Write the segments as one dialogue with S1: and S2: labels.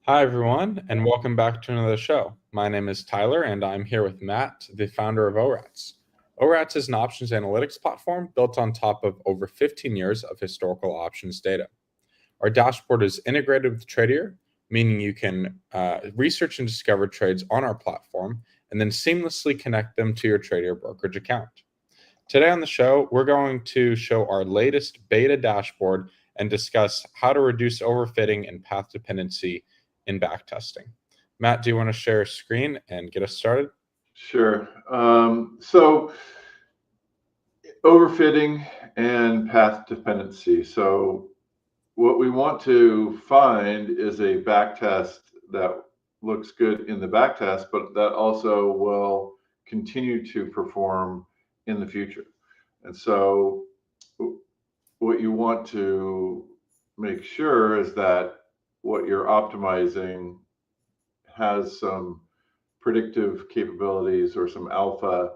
S1: Hi, everyone, and welcome back to another show. My name is Tyler, and I'm here with Matt, the founder of ORATS. ORATS is an options analytics platform built on top of over 15 years of historical options data. Our dashboard is integrated with Tradier, meaning you can research and discover trades on our platform and then seamlessly connect them to your Tradier brokerage account. Today on the show, we're going to show our latest beta dashboard and discuss how to reduce overfitting and path dependency in backtesting. Matt, do you want to share a screen and get us started?
S2: Sure. So overfitting and path dependency. So what we want to find is a backtest that looks good in the backtest, but that also will continue to perform in the future. And so what you want to make sure is that what you're optimizing has some predictive capabilities or some alpha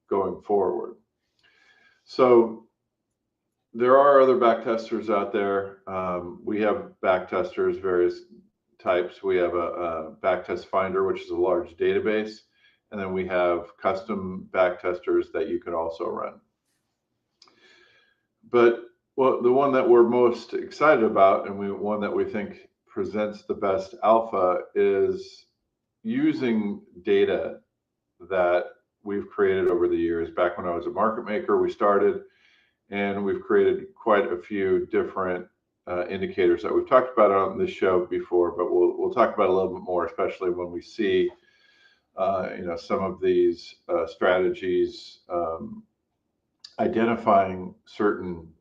S2: going forward. So there are other backtesters out there. We have backtesters, various types. We have a backtest finder, which is a large database. And then we have custom backtesters that you can also run. But the one that we're most excited about, and one that we think presents the best alpha, is using data that we've created over the years. Back when I was a market maker, we started, and we've created quite a few different indicators that we've talked about on this show before, but we'll talk about a little bit more, especially when we see some of these strategies identifying certain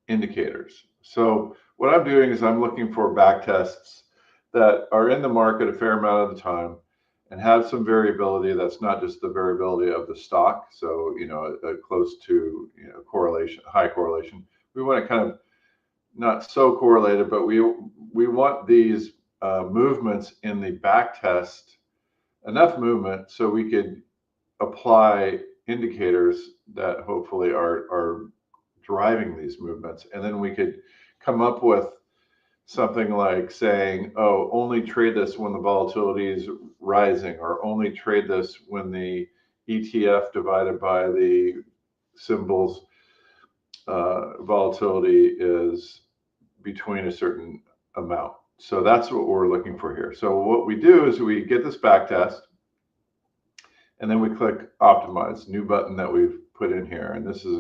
S2: indicators. So what I'm doing is I'm looking for backtests that are in the market a fair amount of the time and have some variability that's not just the variability of the stock. So, close to, correlation, high correlation. We want to kind of not so correlated, but we want these movements in the back test, enough movement so we could apply indicators that hopefully are driving these movements. And then we could come up with something like saying, oh, only trade this when the volatility is rising, or only trade this when the ETF divided by the symbols volatility is between a certain amount. So that's what we're looking for here. So what we do is we get this back test, and then we click optimize, new button that we've put in here. And this is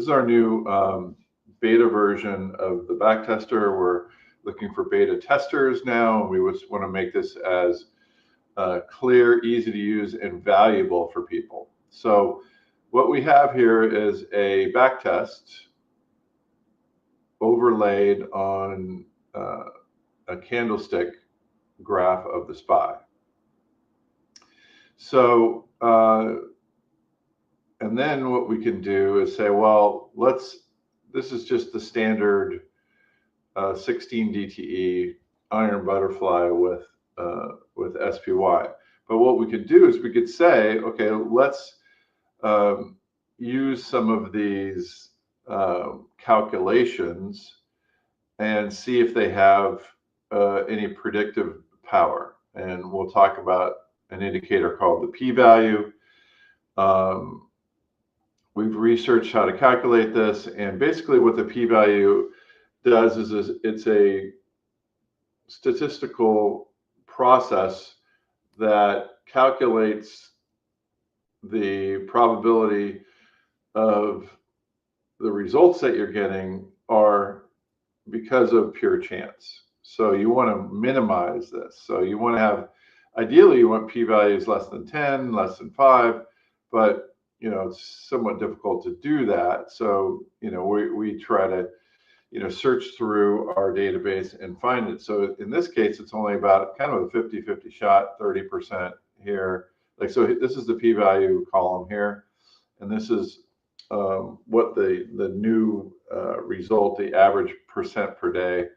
S2: our new beta version of the backtester. We're looking for beta testers now, and we just want to make this as clear, easy to use, and valuable for people. So what we have here is a backtest overlaid on a candlestick graph of the SPY. So and then what we can do is say, well, this is just the standard 16 DTE iron butterfly with SPY. But what we could do is we could say, okay, let's use some of these calculations and see if they have any predictive power. And we'll talk about an indicator called the p-value. We've researched how to calculate this, and basically what the p-value does is it's a statistical process that calculates the probability of the results that you're getting are because of pure chance. So you want to minimize this. So you want to have, ideally you want p-values less than 10, less than 5, but it's somewhat difficult to do that. So we try to search through our database and find it. So in this case, it's only about kind of a 50-50 shot, 30% here. So this is the p-value column here, and this is what the new result, the average percent per day.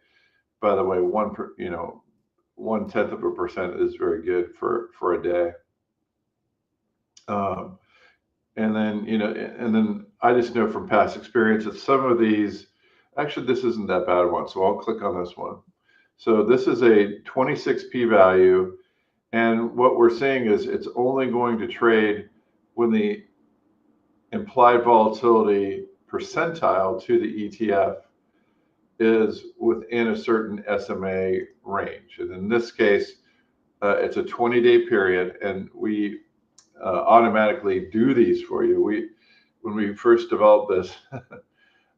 S2: By the way, 0.1% is very good for a day. And then I just know from past experience that some of these, actually this isn't that bad one, so I'll click on this one. So this is a 26 p-value, and what we're saying is it's only going to trade when the implied volatility percentile to the ETF is within a certain SMA range. And in this case, it's a 20-day period, and we automatically do these for you. When we first developed this,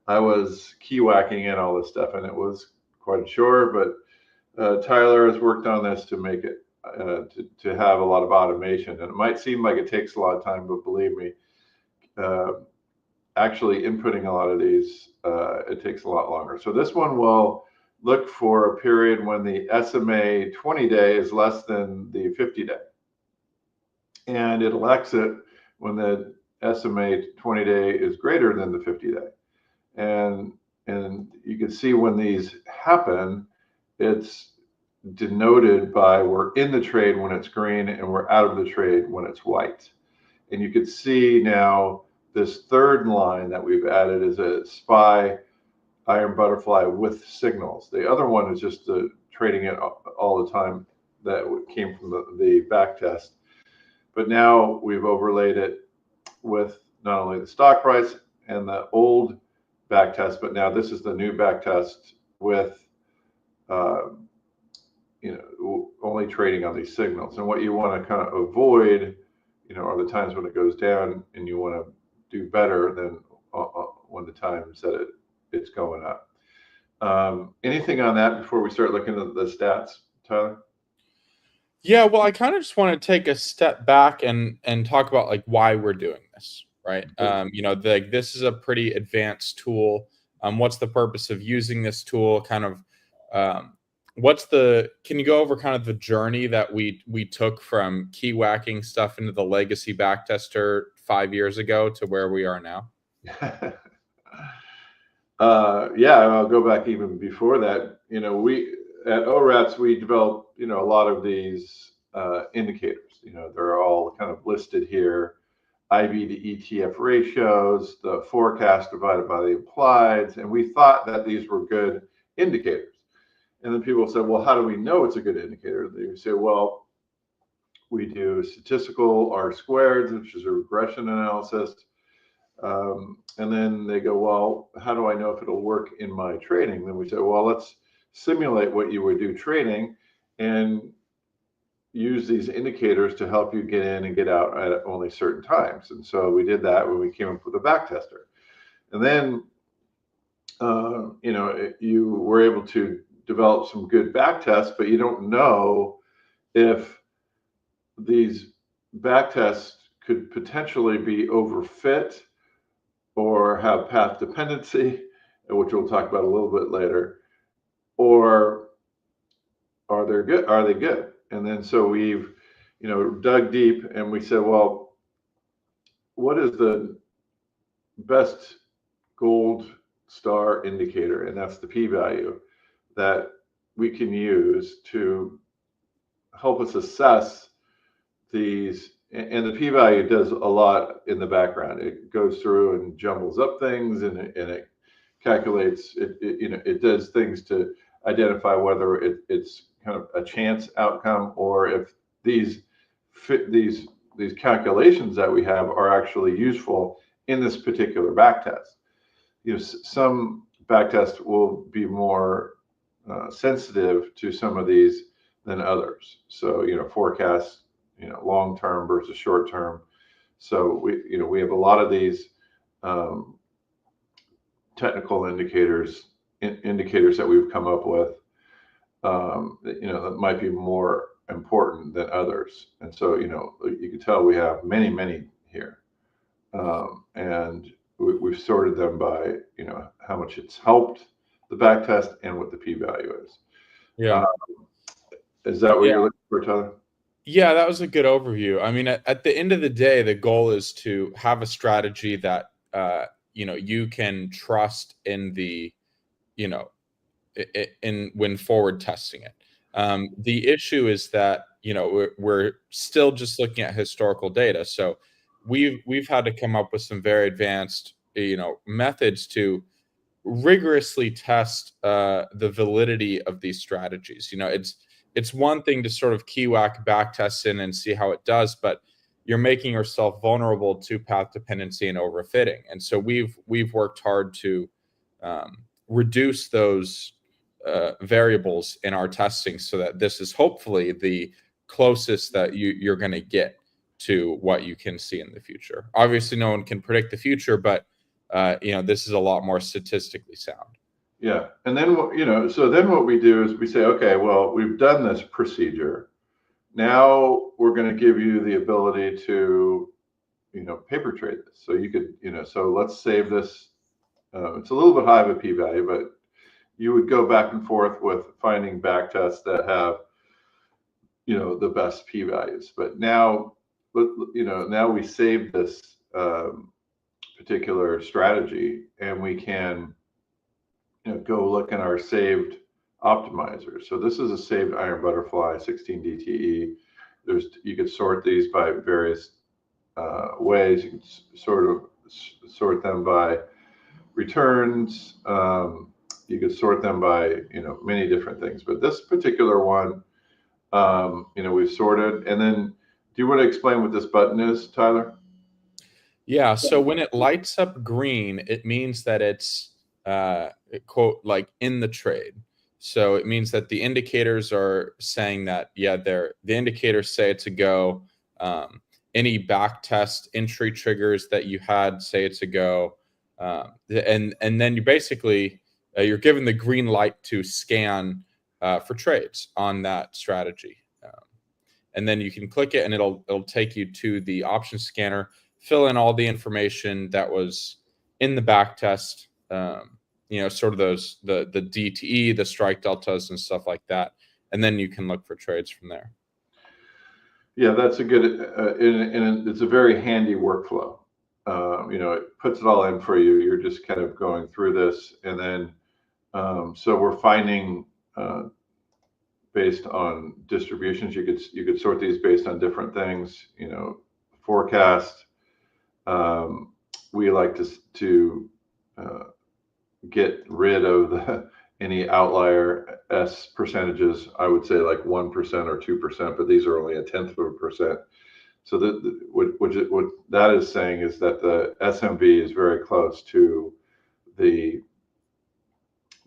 S2: I was key whacking in all this stuff, and it was quite a chore. But Tyler has worked on this to make it to have a lot of automation. And it might seem like it takes a lot of time, but believe me, actually inputting a lot of these, it takes a lot longer. So this one will look for a period when the SMA 20-day is less than the 50-day. And it'll exit when the SMA 20-day is greater than the 50-day. And you can see when these happen, it's denoted by we're in the trade when it's green and we're out of the trade when it's white. And you can see now this third line that we've added is a SPY iron butterfly with signals. The other one is just trading it all the time that came from the back test. But now we've overlaid it with not only the stock price and the old back test, but now this is the new back test with only trading on these signals. And what you want to kind of avoid, are the times when it goes down and you want to do better than when the times that it's going up. Anything on that before we start looking at the stats, Tyler?
S1: Yeah, well, I kind of just want to take a step back and talk about like why we're doing this, right? This is a pretty advanced tool. What's the purpose of using this tool? Kind of, can you go over kind of the journey that we took from key whacking stuff into the legacy backtester 5 years ago to where we are now?
S2: Yeah, I'll go back even before that. We at ORATS, we developed, a lot of these indicators. They're all kind of listed here. IV to ETF ratios, the forecast divided by the implieds, and we thought that these were good indicators. And then people said, well, how do we know it's a good indicator? They say, well, we do statistical R-squared, which is a regression analysis. And then they go, well, how do I know if it'll work in my trading? Then we say, well, let's simulate what you would do trading and use these indicators to help you get in and get out at only certain times. And so we did that when we came up with a backtester. And then, you were able to develop some good backtests, but you don't know if these backtests could potentially be overfit or have path dependency, which we'll talk about a little bit later, or are they good? Are they good? And then so we've, dug deep and we said, well, what is the best gold star indicator? And that's the p-value that we can use to help us assess these. And the p-value does a lot in the background. It goes through and jumbles up things, and it calculates. It does things to identify whether it's kind of a chance outcome or if these calculations that we have are actually useful in this particular backtest. Some backtests will be more sensitive to some of these than others. So forecasts, long term versus short term. So we have a lot of these technical indicators that we've come up with that might be more important than others. And so you can tell we have many here, and we've sorted them by how much it's helped the backtest and what the p-value is.
S1: Yeah.
S2: Is that what you're looking for, Tyler?
S1: Yeah, that was a good overview. I mean, at the end of the day, the goal is to have a strategy that you can trust in the when forward testing it. The issue is that we're still just looking at historical data, so we've had to come up with some very advanced methods to rigorously test the validity of these strategies. It's one thing to sort of key whack back test in and see how it does, but you're making yourself vulnerable to path dependency and overfitting. And so we've worked hard to reduce those variables in our testing so that this is hopefully the closest that you're going to get to what you can see in the future. Obviously, no one can predict the future, but this is a lot more statistically sound.
S2: Yeah, and then so then what we do is we say, okay, well, we've done this procedure. Now we're going to give you the ability to, paper trade this. So you could, so let's save this. It's a little bit high of a p-value, but you would go back and forth with finding back tests that have, the best p-values. But now, now we save this particular strategy, and we can, go look in our saved optimizers. So this is a saved iron butterfly 16 DTE. You could sort these by various ways. You can sort them by returns. You could sort them by many different things. But this particular one, we've sorted. And then, do you want to explain what this button is, Tyler?
S1: Yeah. So when it lights up green, it means that it's quote like in the trade. So it means that the indicators are saying that, the indicators say it's a go. Any back test entry triggers that you had say it's a go. And then you basically, you're given the green light to scan for trades on that strategy. And then you can click it and it'll take you to the option scanner, fill in all the information that was in the back test, sort of the DTE, the strike deltas and stuff like that. And then you can look for trades from there.
S2: Yeah, that's a good, and it's a very handy workflow. It puts it all in for you. You're just kind of going through this, and then so we're finding based on distributions. You could sort these based on different things. Forecast. We like to get rid of any outlier S percentages. I would say like 1% or 2%, but these are only 1/10%. So what that is saying is that the SMV is very close to the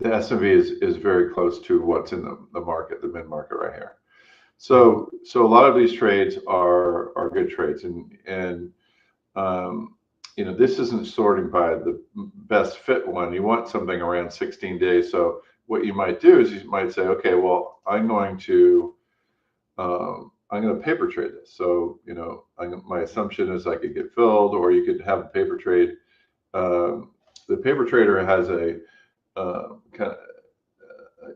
S2: SMV is very close to what's in the market, the mid market right here. So a lot of these trades are good trades, and this isn't sorting by the best fit one. You want something around 16 days. So what you might do is you might say, okay, well, I'm going to paper trade this. So, my assumption is I could get filled, or you could have a paper trade. The paper trader has a kind of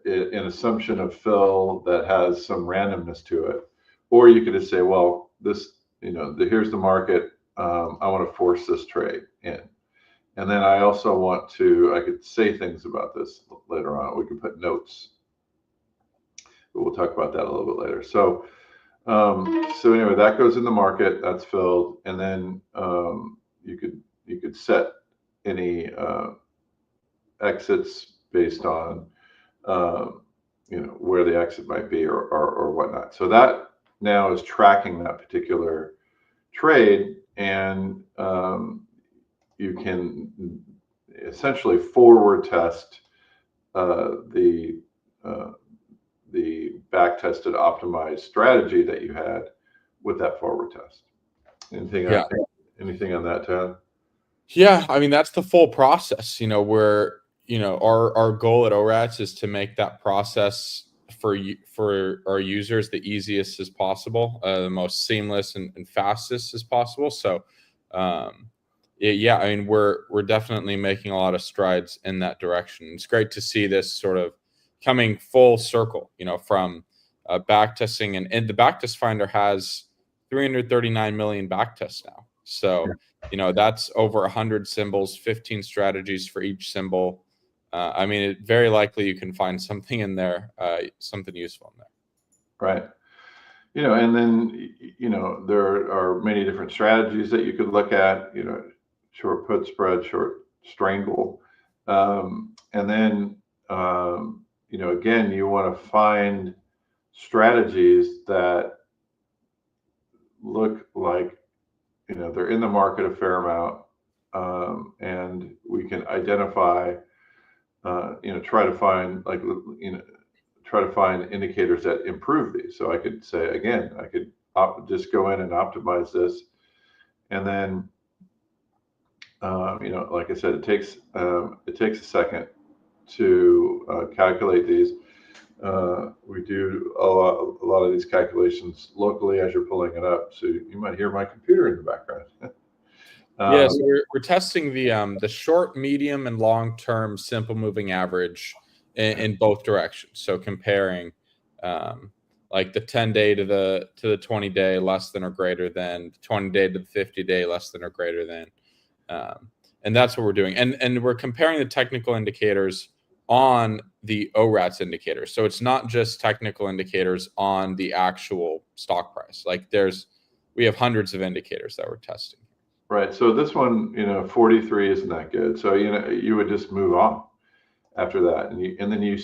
S2: an assumption of fill that has some randomness to it. Or you could just say, well, this, here's the market. I want to force this trade in. And then I also I could say things about this later on. We can put notes, but we'll talk about that a little bit later. So anyway, that goes in the market, that's filled. And then you could set any exits based on, where the exit might be or whatnot. So that now is tracking that particular trade, and you can essentially forward test the back tested optimized strategy that you had with that forward test. Anything on that, Ted?
S1: Yeah, I mean that's the full process. Where our goal at ORATS is to make that process for our users the easiest as possible, the most seamless and fastest as possible. So, I mean we're definitely making a lot of strides in that direction. It's great to see this sort of coming full circle. From backtesting, and the backtest finder has 339 million backtests now. So. That's over 100 symbols, 15 strategies for each symbol. I mean, very likely you can find something in there, something useful in there.
S2: Right. And then, there are many different strategies that you could look at, short put spread, short strangle. And then, again, you want to find strategies that look like, they're in the market a fair amount, and we can identify, try to find try to find indicators that improve these. So I could say, again, I could just go in and optimize this. And then, like I said, it takes a second to calculate these. We do a lot of these calculations locally as you're pulling it up. So you might hear my computer in the background.
S1: Yeah, so we're testing the short, medium, and long-term simple moving average in both directions. So comparing like the 10-day to the 20-day, less than or greater than, the 20-day to the 50-day, less than or greater than. And that's what we're doing. And we're comparing the technical indicators on the ORATS indicator. So it's not just technical indicators on the actual stock price. Like we have hundreds of indicators that we're testing.
S2: Right. So this one, 43 isn't that good. So, you would just move on after that. And then you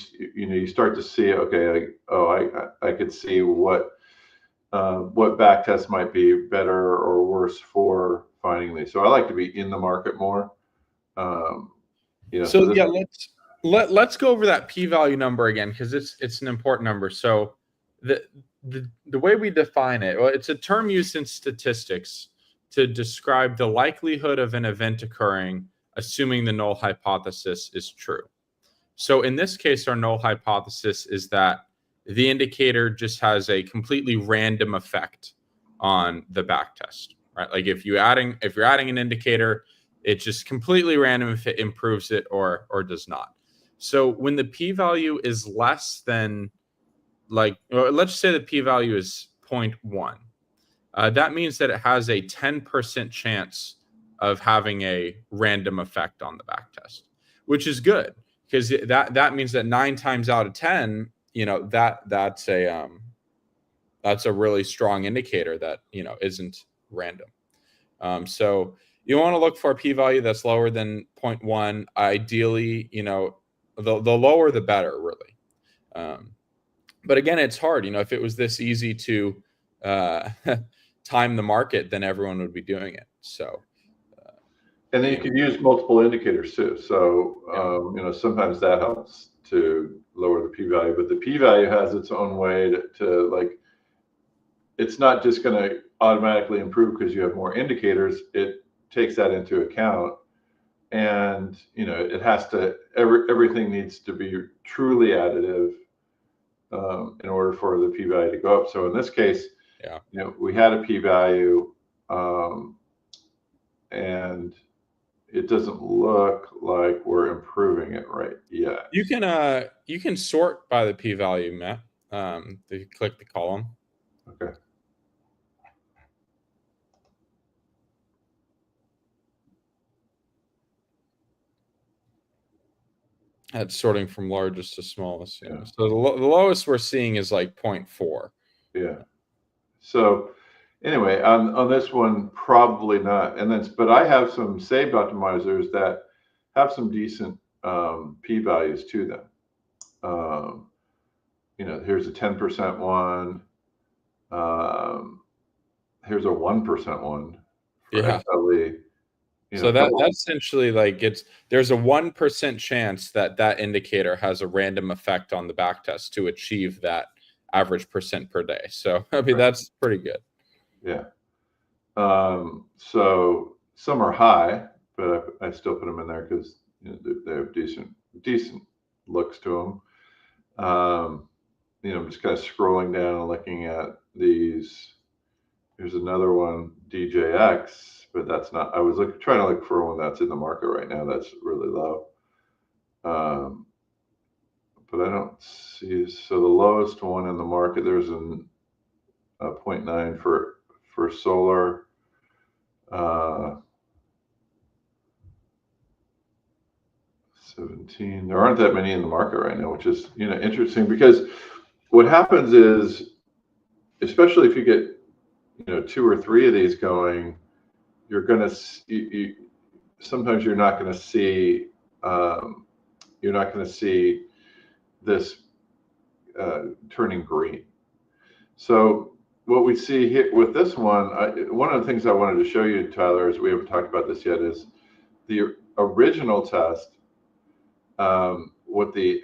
S2: start to see, okay, I could see what back tests might be better or worse for finding these. So I like to be in the market more.
S1: So yeah, let's go over that p-value number again, because it's an important number. So the way we define it, well, it's a term used in statistics to describe the likelihood of an event occurring, assuming the null hypothesis is true. So in this case, our null hypothesis is that the indicator just has a completely random effect on the backtest, right? Like if you're adding an indicator, it's just completely random if it improves it or does not. So when the p-value is less than, let's say the p-value is 0.1, that means that it has a 10% chance of having a random effect on the backtest, which is good, because that means that 9 times out of 10, that's a really strong indicator that isn't random. So you want to look for a p-value that's lower than 0.1. Ideally, the lower the better, really. But again, it's hard. If it was this easy to time the market, then everyone would be doing it. So,
S2: and then you can use multiple indicators too. So, sometimes that helps to lower the p-value, but the p-value has its own way to like, it's not just going to automatically improve because you have more indicators. It takes that into account, and it has to, everything needs to be truly additive in order for the p-value to go up. So in this case, we had a p-value, and it doesn't look like we're improving it right yet.
S1: You can sort by the p-value, Matt. If you click the column.
S2: Okay.
S1: That's sorting from largest to smallest. Yeah. So the lowest we're seeing is like 0.4.
S2: Yeah. So anyway, on this one, probably not. But I have some saved optimizers that have some decent p-values to them. Here's a 10% one. Here's a 1% one for XLE.
S1: So that's essentially like there's a 1% chance that indicator has a random effect on the backtest to achieve that average percent per day. So I mean, that's pretty good.
S2: Yeah. So some are high, but I still put them in there because they have decent looks to them. I'm just kind of scrolling down and looking at these. Here's another one, DJX, but that's not. I was trying to look for one that's in the market right now that's really low. But I don't see. So the lowest one in the market, there's a 0.9 for solar. 17. There aren't that many in the market right now, which is interesting, because what happens is, especially if you get 2 or 3 of these going, you're gonna sometimes you're not going to see you're not going to see this turning green. So what we see here with this one, one of the things I wanted to show you, Tyler, is we haven't talked about this yet, is the original test. What the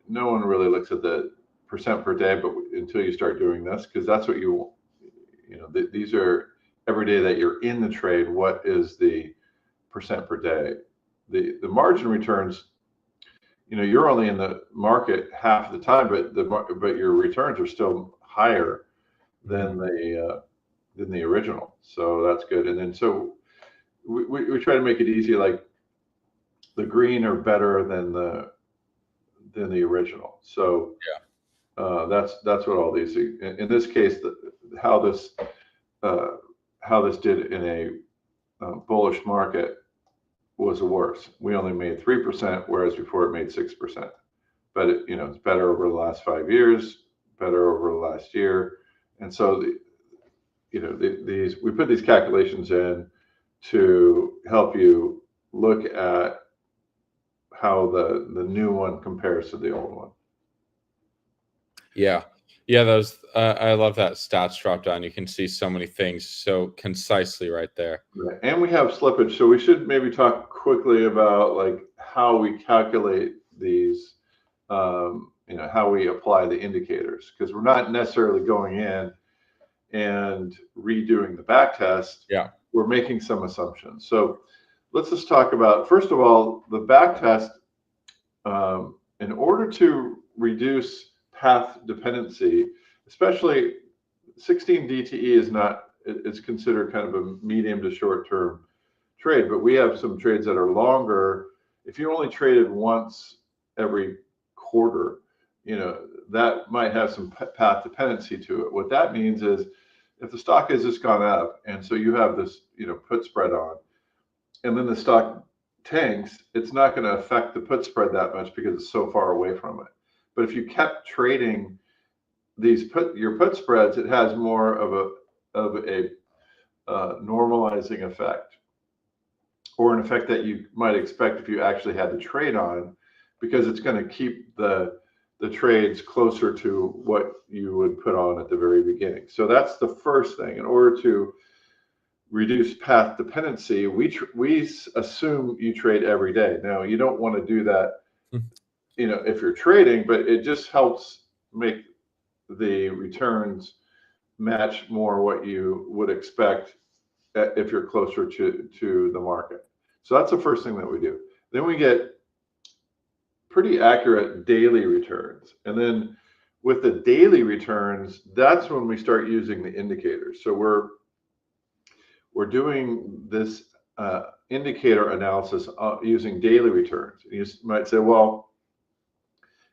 S2: no one really looks at the percent per day, but until you start doing this, because that's what these are every day that you're in the trade. What is the percent per day? The margin returns. You're only in the market half the time, but your returns are still higher than the original. So that's good. And then so we try to make it easy, like the green are better than the original. So that's what all these. In this case, how this did in a bullish market was worse. We only made 3%, whereas before it made 6%. But it's better over the last 5 years, better over the last year, and so these we put these calculations in to help you look at how the new one compares to the old one.
S1: Yeah, those I love that stats drop down. You can see so many things so concisely right there.
S2: Right. And we have slippage, so we should maybe talk quickly about like how we calculate these, how we apply the indicators, because we're not necessarily going in and redoing the back test.
S1: Yeah,
S2: we're making some assumptions. So let's just talk about, first of all, the back test. In order to reduce path dependency, especially 16 DTE is not, it's considered kind of a medium to short term trade, but we have some trades that are longer. If you only traded once every quarter, that might have some path dependency to it. What that means is if the stock has just gone up and so you have this, put spread on, and then the stock tanks, it's not going to affect the put spread that much because it's so far away from it. But if you kept trading these your put spreads, it has more of a normalizing effect, or an effect that you might expect if you actually had the trade on, because it's going to keep the trades closer to what you would put on at the very beginning. So that's the first thing. In order to reduce path dependency, we assume you trade every day. Now, you don't want to do that, if you're trading, but it just helps make the returns match more what you would expect if you're closer to the market. So that's the first thing that we do. Then we get pretty accurate daily returns. And then with the daily returns, that's when we start using the indicators. So we're doing this indicator analysis using daily returns. You might say, well,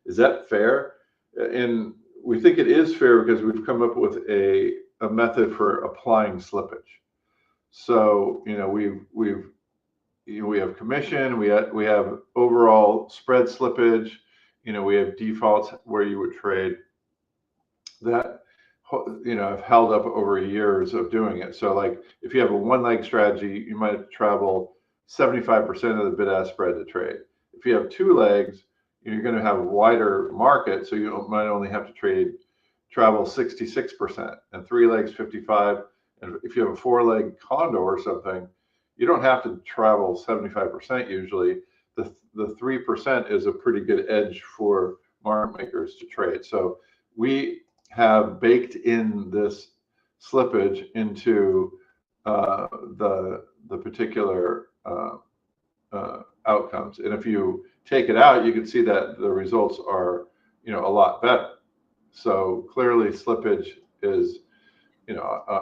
S2: is that fair? And we think it is fair because we've come up with a method for applying slippage. So we have commission, we have overall spread slippage, we have defaults where you would trade. That I've held up over years of doing it. So like if you have a one leg strategy, you might have to travel 75% of the bid ask spread to trade. If you have two legs, you're going to have a wider market, so you might only have to travel 66%, and three legs 55. And if you have a four leg condo or something, you don't have to travel 75% usually. The 3% is a pretty good edge for market makers to trade. So we have baked in this slippage into the particular outcomes. And if you take it out, you can see that the results are, a lot better. So clearly slippage is,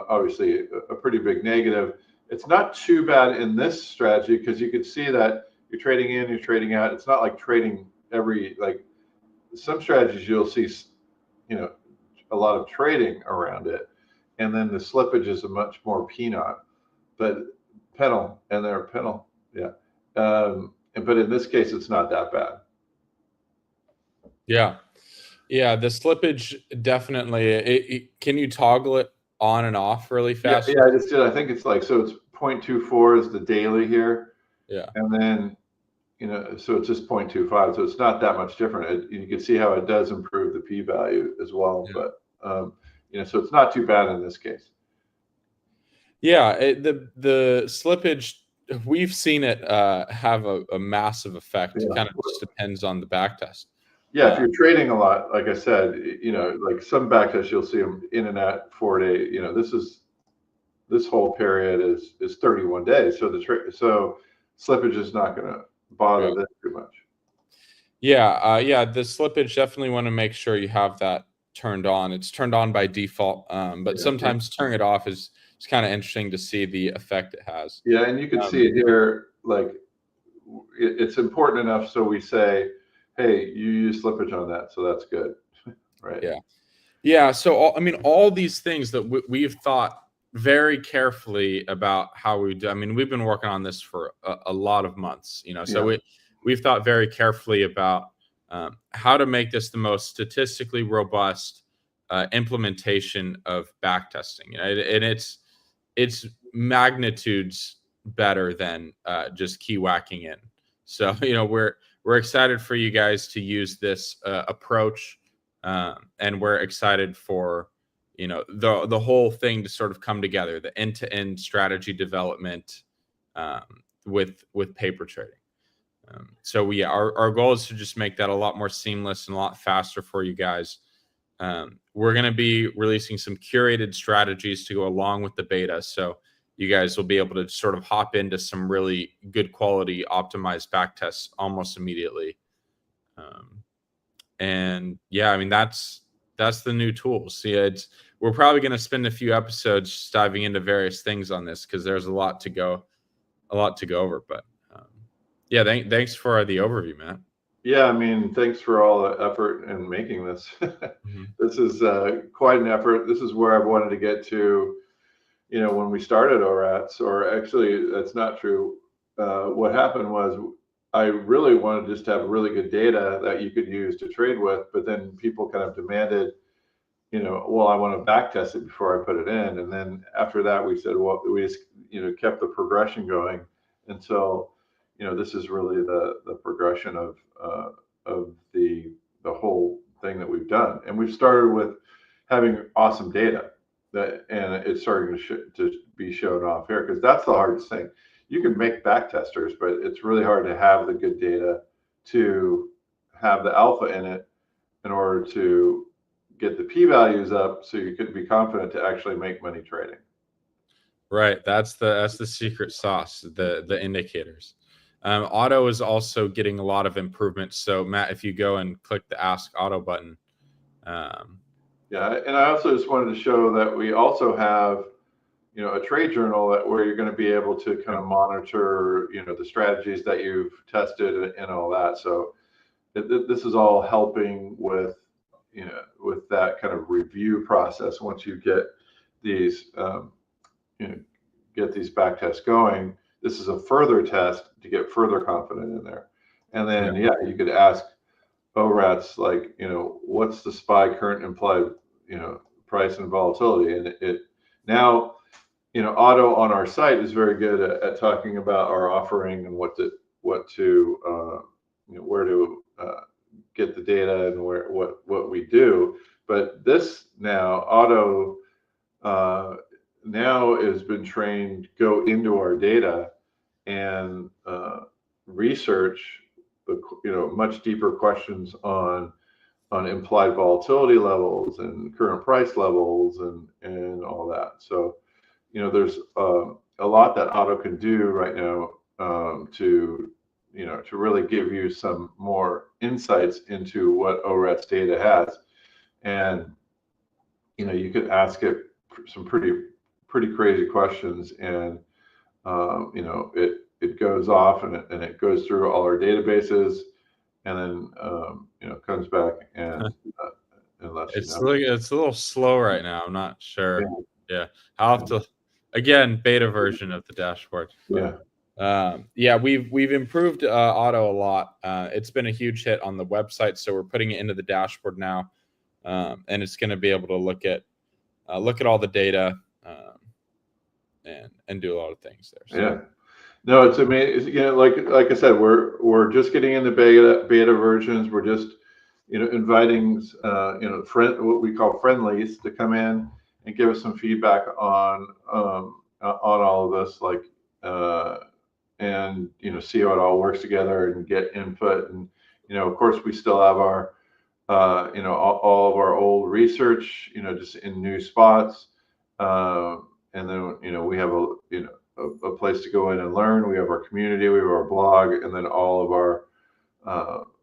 S2: obviously a pretty big negative. It's not too bad in this strategy because you can see that you're trading in, you're trading out. It's not like trading like some strategies you'll see, a lot of trading around it, and then the slippage is a much more penal, yeah. But in this case, it's not that bad.
S1: Yeah, the slippage definitely. Can you toggle it on and off really fast?
S2: Yeah, I just did. I think it's like, so it's 0.24 is the daily here.
S1: Yeah,
S2: and then so it's just 0.25, so it's not that much different. You can see how it does improve the p-value as well,
S1: Yeah.
S2: but so it's not too bad in this case.
S1: Yeah, the slippage, we've seen it have a massive effect.
S2: Yeah.
S1: Kind of just depends on the backtest.
S2: Yeah, if you're trading a lot, like I said, like some backtests, you'll see them in and at 4 day. This whole period is 31 days, so so slippage is not going to bother
S1: Yeah.
S2: this too much.
S1: Yeah, the slippage, definitely want to make sure you have that turned on. It's turned on by default, but sometimes turning it off is kind of interesting to see the effect it has.
S2: Yeah, and you can see it here. Like it's important enough, so we say, "Hey, you use slippage on that, so that's good." Right?
S1: Yeah. So all these things that we've thought very carefully about how we do. I mean, we've been working on this for a lot of months. So we've thought very carefully about how to make this the most statistically robust implementation of backtesting. And it's magnitudes better than just key whacking in. So we're excited for you guys to use this approach. And we're excited for the whole thing to sort of come together, the end-to-end strategy development with paper trading. So our goal is to just make that a lot more seamless and a lot faster for you guys. We're going to be releasing some curated strategies to go along with the beta, so you guys will be able to sort of hop into some really good quality optimized backtests almost immediately. And yeah, I mean that's the new tools. See, we're probably going to spend a few episodes diving into various things on this because there's a lot to go over. But yeah, thanks for the overview, Matt.
S2: Yeah, I mean, thanks for all the effort in making this. This is quite an effort. This is where I wanted to get to, when we started ORATs, or actually, that's not true. What happened was I really wanted just to have really good data that you could use to trade with, but then people kind of demanded, well, I want to back test it before I put it in. And then after that, we said, well, we just, kept the progression going until, this is really the progression of the whole thing that we've done. And we've started with having awesome data and it's starting to be shown off here, because that's the hardest thing. You can make back testers, but it's really hard to have the good data to have the alpha in it in order to get the p-values up so you can be confident to actually make money trading.
S1: Right, that's the secret sauce, the indicators. Auto is also getting a lot of improvements. So Matt, if you go and click the Ask Auto button.
S2: Yeah, and I also just wanted to show that we also have, a trade journal where you're going to be able to kind of monitor, the strategies that you've tested and all that. So this is all helping with, with that kind of review process. Once you get these, get these back tests going, this is a further test to get further confident in there. And then, you could ask ORATs, like, what's the SPY current implied, price and wolatility. And it now, Auto on our site is very good at talking about our offering and where to get the data and what we do. But this now, Auto now has been trained to go into our data and research the much deeper questions on implied volatility levels and current price levels and all that. So there's a lot that Auto can do right now to really give you some more insights into what ORAT's data has. And you could ask it some pretty crazy questions, and it goes off and it goes through all our databases, and then comes back and lets you know.
S1: It's a little slow right now. I'm not sure. Yeah, I'll have
S2: Yeah.
S1: to, again, beta version of the dashboard. But, we've improved Auto a lot. It's been a huge hit on the website, so we're putting it into the dashboard now, and it's going to be able to look at all the data and do a lot of things there. So.
S2: Yeah. No, it's amazing. Like I said, we're just getting into beta versions. We're just inviting what we call friendlies to come in and give us some feedback on all of this, and see how it all works together and get input. And of course, we still have our all of our old research, just in new spots. And then, we have a place to go in and learn. We have our community, we have our blog, and then all of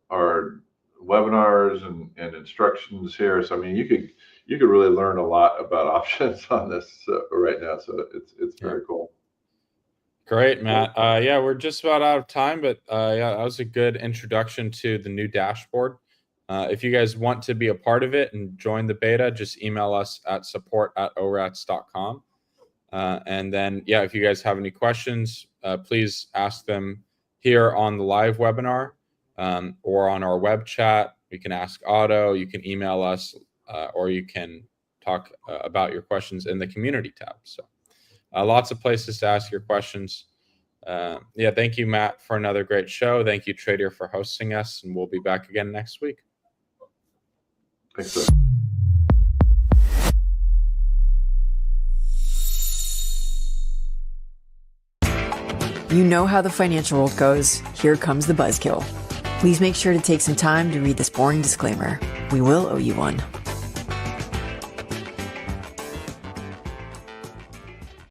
S2: our webinars and instructions here. So, I mean, you could really learn a lot about options on this right now. So it's very cool.
S1: Great, Matt. Yeah, we're just about out of time, but yeah, that was a good introduction to the new dashboard. If you guys want to be a part of it and join the beta, just email us at support@orats.com. And then, yeah, if you guys have any questions, please ask them here on the live webinar or on our web chat. You can ask Otto, you can email us, or you can talk about your questions in the community tab. So lots of places to ask your questions. Yeah, thank you, Matt, for another great show. Thank you, Trader, for hosting us, and we'll be back again next week.
S2: Thanks, sir.
S3: You know how the financial world goes. Here comes the buzzkill. Please make sure to take some time to read this boring disclaimer. We will owe you one.